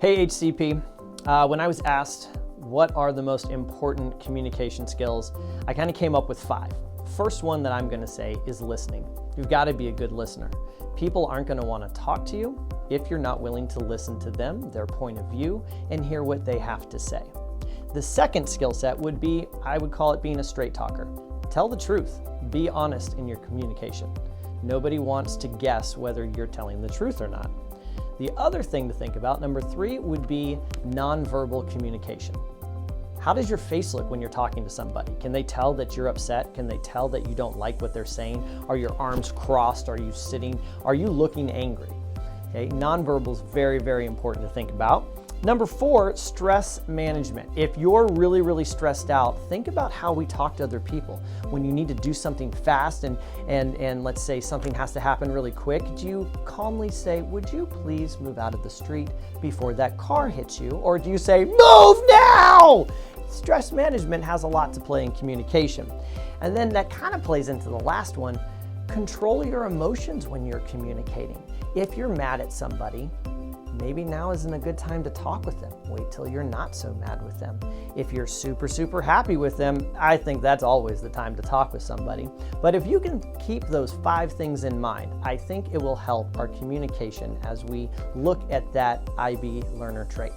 Hey HCP, when I was asked what are the most important communication skills, I kind of came up with 5. First one that I'm going to say is listening. You've got to be a good listener. People aren't going to want to talk to you if you're not willing to listen to them, their point of view, and hear what they have to say. The second skill set would be, I would call it being a straight talker. Tell the truth. Be honest in your communication. Nobody wants to guess whether you're telling the truth or not. The other thing to think about, number 3, would be nonverbal communication. How does your face look when you're talking to somebody? Can they tell that you're upset? Can they tell that you don't like what they're saying? Are your arms crossed? Are you sitting? Are you looking angry? Okay, nonverbal is very, very important to think about. Number 4, stress management. If you're really stressed out, think about how we talk to other people. When you need to do something fast and let's say something has to happen really quick, do you calmly say, would you please move out of the street before that car hits you? Or do you say, move now? Stress management has a lot to play in communication. And then that kind of plays into the last one, control your emotions when you're communicating. If you're mad at somebody, maybe now isn't a good time to talk with them. Wait till you're not so mad with them. If you're super happy with them, I think that's always the time to talk with somebody. But if you can keep those 5 things in mind, I think it will help our communication as we look at that IB learner trait.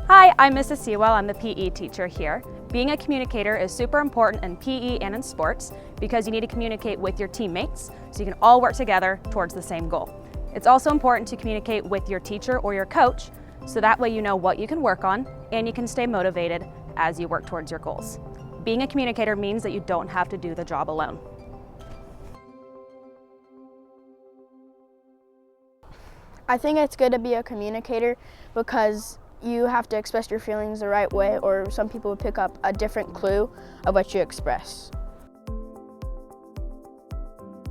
Hi, I'm Mrs. Sewell. I'm the PE teacher here. Being a communicator is super important in PE and in sports because you need to communicate with your teammates so you can all work together towards the same goal. It's also important to communicate with your teacher or your coach so that way you know what you can work on and you can stay motivated as you work towards your goals. Being a communicator means that you don't have to do the job alone. I think it's good to be a communicator because you have to express your feelings the right way, or some people would pick up a different clue of what you express.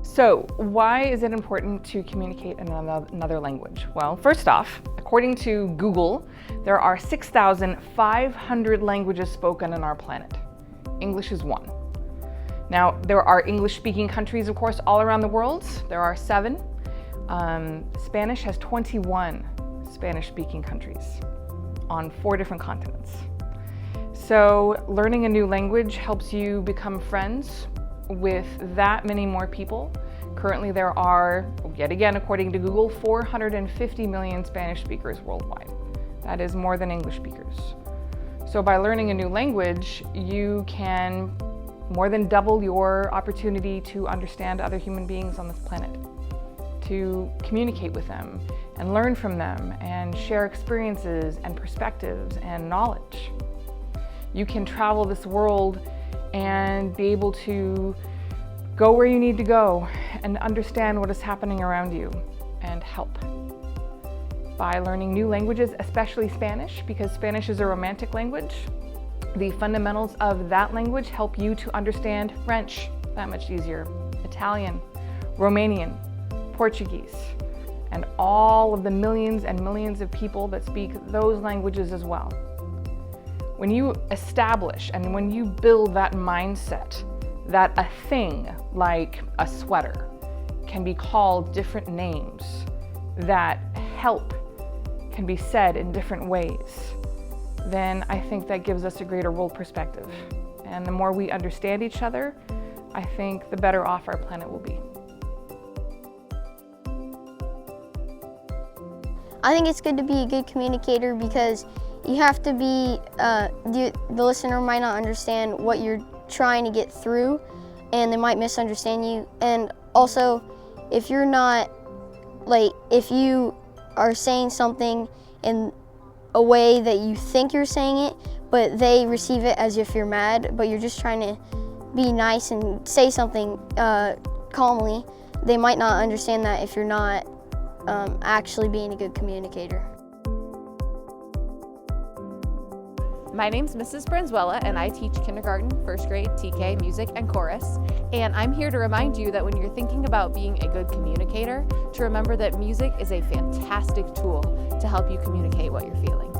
So, why is it important to communicate in another language? Well, first off, according to Google, there are 6,500 languages spoken on our planet. English is one. Now, there are English-speaking countries, of course, all around the world. There are 7. Spanish has 21 Spanish-speaking countries on 4 different continents. So learning a new language helps you become friends with that many more people. Currently there are, yet again according to Google, 450 million Spanish speakers worldwide. That is more than English speakers. So by learning a new language, you can more than double your opportunity to understand other human beings on this planet, to communicate with them and learn from them and share experiences and perspectives and knowledge. You can travel this world and be able to go where you need to go and understand what is happening around you and help. By learning new languages, especially Spanish, because Spanish is a romantic language, the fundamentals of that language help you to understand French that much easier, Italian, Romanian, Portuguese, and all of the millions and millions of people that speak those languages as well. When you establish and when you build that mindset that a thing like a sweater can be called different names, that help can be said in different ways, then I think that gives us a greater world perspective. And the more we understand each other, I think the better off our planet will be. I think it's good to be a good communicator because you have to be, the listener might not understand what you're trying to get through and they might misunderstand you. And also, if you're not, if you are saying something in a way that you think you're saying it, but they receive it as if you're mad, but you're just trying to be nice and say something calmly, they might not understand that if you're not actually being a good communicator. My name's Mrs. Branzuela and I teach kindergarten, first grade, TK, music, and chorus. And I'm here to remind you that when you're thinking about being a good communicator, to remember that music is a fantastic tool to help you communicate what you're feeling.